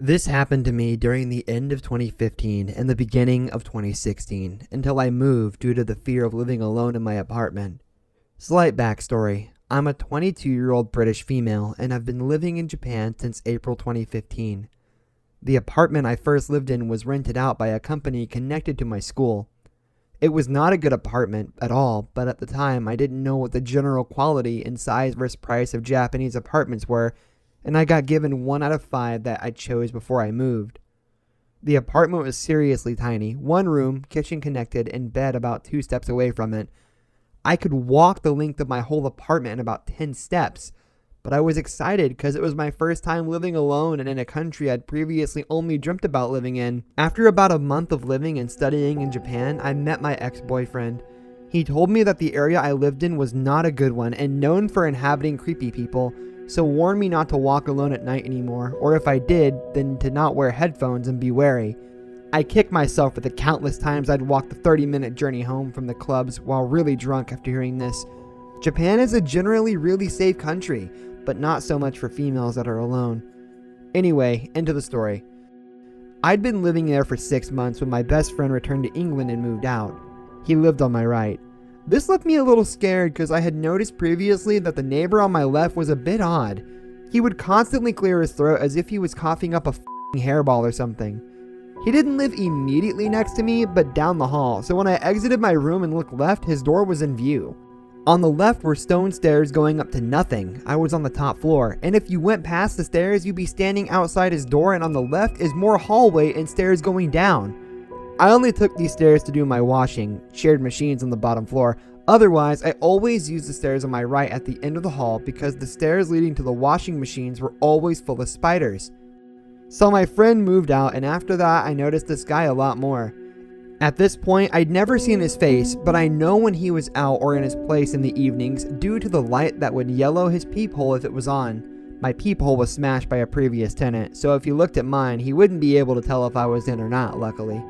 This happened to me during the end of 2015 and the beginning of 2016 until I moved due to the fear of living alone in my apartment. Slight backstory. I'm a 22-year-old British female and have been living in Japan since April 2015. The apartment I first lived in was rented out by a company connected to my school. It was not a good apartment at all, but at the time I didn't know what the general quality and size versus price of Japanese apartments were, and I got given 1 out of 5 that I chose before I moved. The apartment was seriously tiny, 1 room, kitchen connected, and bed about 2 steps away from it. I could walk the length of my whole apartment in about 10 steps, but I was excited because it was my first time living alone and in a country I'd previously only dreamt about living in. After about a month of living and studying in Japan, I met my ex-boyfriend. He told me that the area I lived in was not a good one and known for inhabiting creepy people, so warned me not to walk alone at night anymore, or if I did, then to not wear headphones and be wary. I kicked myself for the countless times I'd walked the 30-minute journey home from the clubs while really drunk after hearing this. Japan is a generally really safe country, but not so much for females that are alone. Anyway, into the story. I'd been living there for 6 months when my best friend returned to England and moved out. He lived on my right. This left me a little scared because I had noticed previously that the neighbor on my left was a bit odd. He would constantly clear his throat as if he was coughing up a f***ing hairball or something. He didn't live immediately next to me, but down the hall, so when I exited my room and looked left, his door was in view. On the left were stone stairs going up to nothing. I was on the top floor, and if you went past the stairs, you'd be standing outside his door, and on the left is more hallway and stairs going down. I only took these stairs to do my washing, shared machines on the bottom floor. Otherwise, I always used the stairs on my right at the end of the hall because the stairs leading to the washing machines were always full of spiders. So my friend moved out, and after that I noticed this guy a lot more. At this point, I'd never seen his face, but I know when he was out or in his place in the evenings due to the light that would yellow his peephole if it was on. My peephole was smashed by a previous tenant, so if he looked at mine, he wouldn't be able to tell if I was in or not, luckily.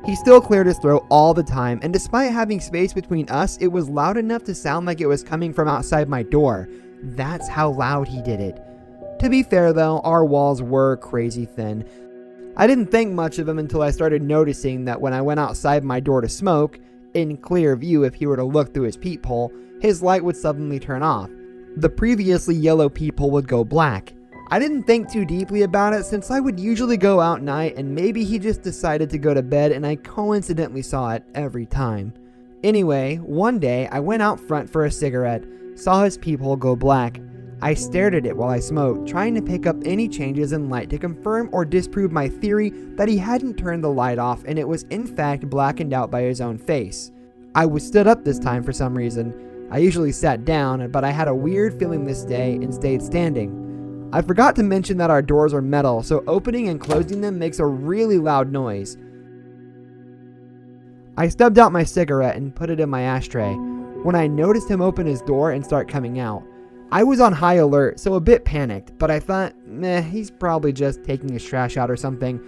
He still cleared his throat all the time, and despite having space between us, it was loud enough to sound like it was coming from outside my door. That's how loud he did it. To be fair though, our walls were crazy thin. I didn't think much of him until I started noticing that when I went outside my door to smoke, in clear view if he were to look through his peephole, his light would suddenly turn off. The previously yellow peephole would go black. I didn't think too deeply about it since I would usually go out at night and maybe he just decided to go to bed and I coincidentally saw it every time. Anyway, one day I went out front for a cigarette, saw his peephole go black. I stared at it while I smoked, trying to pick up any changes in light to confirm or disprove my theory that he hadn't turned the light off and it was in fact blackened out by his own face. I was stood up this time for some reason. I usually sat down, but I had a weird feeling this day and stayed standing. I forgot to mention that our doors are metal, so opening and closing them makes a really loud noise. I stubbed out my cigarette and put it in my ashtray when I noticed him open his door and start coming out. I was on high alert, so a bit panicked, but I thought, meh, he's probably just taking his trash out or something.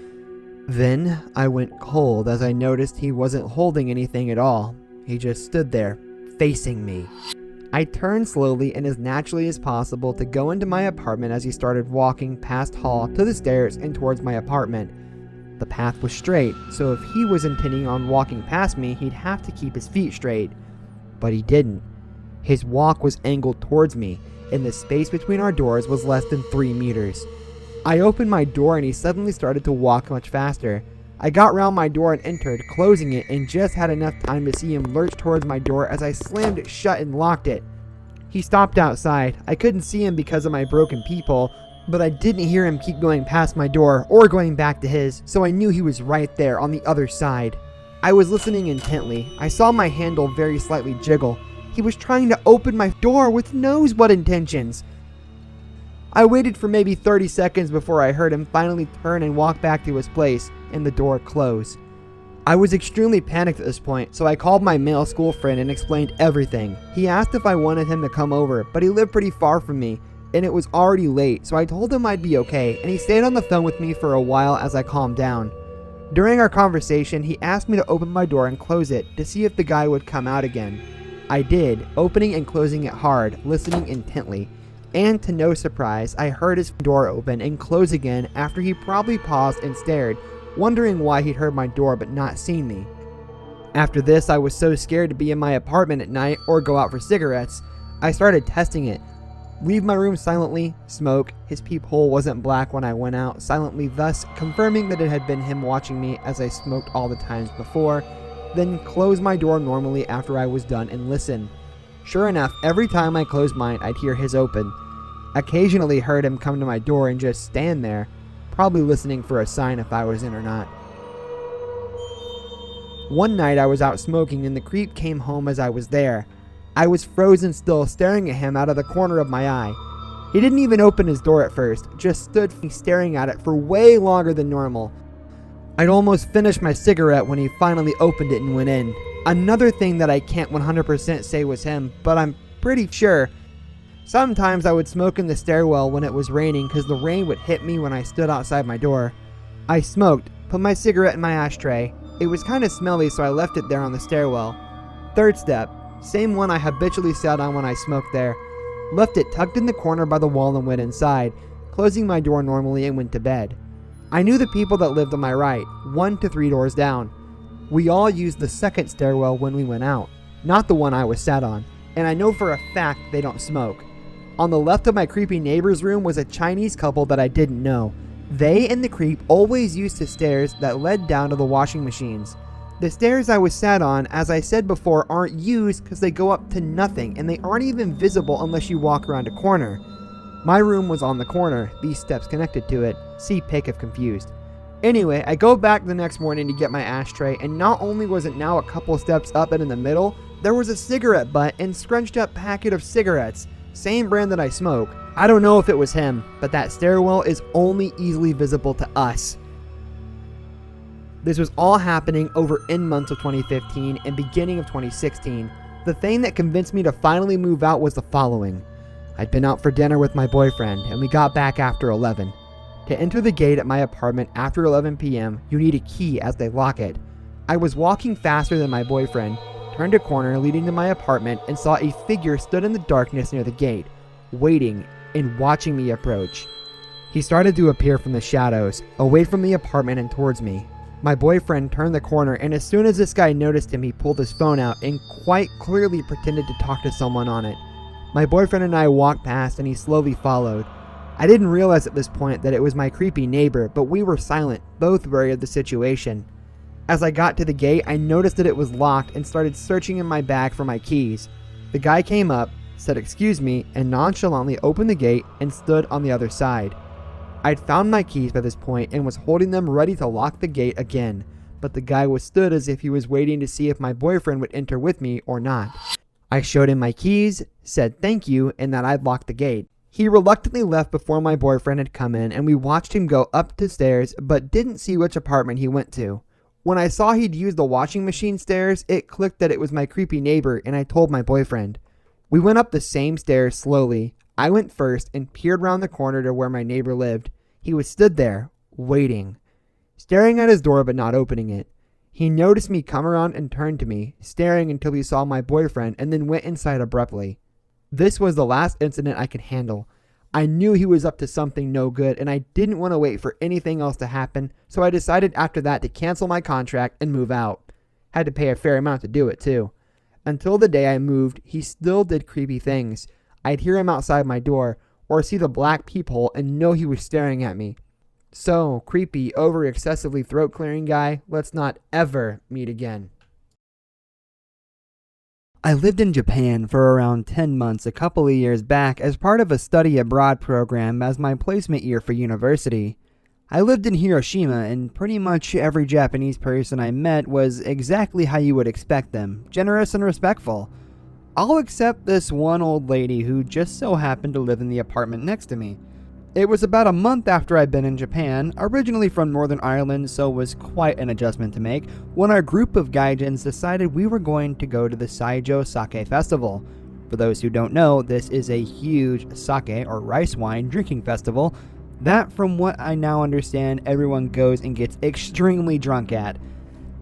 Then I went cold as I noticed he wasn't holding anything at all. He just stood there, facing me. I turned slowly and as naturally as possible to go into my apartment as he started walking past hall to the stairs and towards my apartment. The path was straight, so if he was intending on walking past me, he'd have to keep his feet straight. But he didn't. His walk was angled towards me, and the space between our doors was less than 3 meters. I opened my door and he suddenly started to walk much faster. I got round my door and entered, closing it, and just had enough time to see him lurch towards my door as I slammed it shut and locked it. He stopped outside. I couldn't see him because of my broken peephole, but I didn't hear him keep going past my door or going back to his, so I knew he was right there on the other side. I was listening intently. I saw my handle very slightly jiggle. He was trying to open my door with knows what intentions. I waited for maybe 30 seconds before I heard him finally turn and walk back to his place, and the door closed. I was extremely panicked at this point, so I called my male school friend and explained everything. He asked if I wanted him to come over, but he lived pretty far from me, and it was already late, so I told him I'd be okay, and he stayed on the phone with me for a while as I calmed down. During our conversation, he asked me to open my door and close it to see if the guy would come out again. I did, opening and closing it hard, listening intently. And to no surprise, I heard his door open and close again after he probably paused and stared, wondering why he'd heard my door but not seen me. After this, I was so scared to be in my apartment at night or go out for cigarettes, I started testing it. Leave my room silently, smoke, his peephole wasn't black when I went out silently, thus confirming that it had been him watching me as I smoked all the times before, then close my door normally after I was done and listen. Sure enough, every time I closed mine, I'd hear his open. Occasionally heard him come to my door and just stand there, probably listening for a sign if I was in or not. One night I was out smoking and the creep came home as I was there. I was frozen still, staring at him out of the corner of my eye. He didn't even open his door at first, just stood staring at it for way longer than normal. I'd almost finished my cigarette when he finally opened it and went in. Another thing that I can't 100% say was him, but I'm pretty sure. Sometimes I would smoke in the stairwell when it was raining because the rain would hit me when I stood outside my door. I smoked, put my cigarette in my ashtray. It was kind of smelly, so I left it there on the stairwell. Third step, same one I habitually sat on when I smoked there. Left it tucked in the corner by the wall and went inside, closing my door normally and went to bed. I knew the people that lived on my right, 1 to 3 doors down. We all used the second stairwell when we went out, not the one I was sat on, and I know for a fact they don't smoke. On the left of my creepy neighbor's room was a Chinese couple that I didn't know. They and the creep always used the stairs that led down to the washing machines. The stairs I was sat on, as I said before, aren't used because they go up to nothing and they aren't even visible unless you walk around a corner. My room was on the corner, these steps connected to it. See pic if confused. Anyway, I go back the next morning to get my ashtray, and not only was it now a couple steps up and in the middle, there was a cigarette butt and scrunched up packet of cigarettes. Same brand that I smoke. I don't know if it was him, but that stairwell is only easily visible to us. This was all happening over in months of 2015 and beginning of 2016. The thing that convinced me to finally move out was the following. I'd been out for dinner with my boyfriend and we got back after 11. To enter the gate at my apartment after 11 p.m., you need a key as they lock it. I was walking faster than my boyfriend, turned a corner leading to my apartment and saw a figure stood in the darkness near the gate, waiting and watching me approach. He started to appear from the shadows, away from the apartment and towards me. My boyfriend turned the corner, and as soon as this guy noticed him, he pulled his phone out and quite clearly pretended to talk to someone on it. My boyfriend and I walked past and he slowly followed. I didn't realize at this point that it was my creepy neighbor, but we were silent, both wary of the situation. As I got to the gate, I noticed that it was locked and started searching in my bag for my keys. The guy came up, said excuse me, and nonchalantly opened the gate and stood on the other side. I'd found my keys by this point and was holding them ready to lock the gate again, but the guy was stood as if he was waiting to see if my boyfriend would enter with me or not. I showed him my keys, said thank you, and that I'd locked the gate. He reluctantly left before my boyfriend had come in, and we watched him go up the stairs but didn't see which apartment he went to. When I saw he'd used the washing machine stairs, it clicked that it was my creepy neighbor, and I told my boyfriend. We went up the same stairs slowly. I went first and peered around the corner to where my neighbor lived. He was stood there, waiting, staring at his door but not opening it. He noticed me come around and turned to me, staring until he saw my boyfriend and then went inside abruptly. This was the last incident I could handle. I knew he was up to something no good and I didn't want to wait for anything else to happen, so I decided after that to cancel my contract and move out. Had to pay a fair amount to do it too. Until the day I moved, he still did creepy things. I'd hear him outside my door or see the black peephole and know he was staring at me. So, creepy, over excessively throat clearing guy, let's not ever meet again. I lived in Japan for around 10 months a couple of years back as part of a study abroad program as my placement year for university. I lived in Hiroshima and pretty much every Japanese person I met was exactly how you would expect them, generous and respectful. All except this one old lady who just so happened to live in the apartment next to me. It was about a month after I'd been in Japan, originally from Northern Ireland, so it was quite an adjustment to make, when our group of gaijins decided we were going to go to the Saijo Sake Festival. For those who don't know, this is a huge sake or rice wine drinking festival that, from what I now understand, everyone goes and gets extremely drunk at.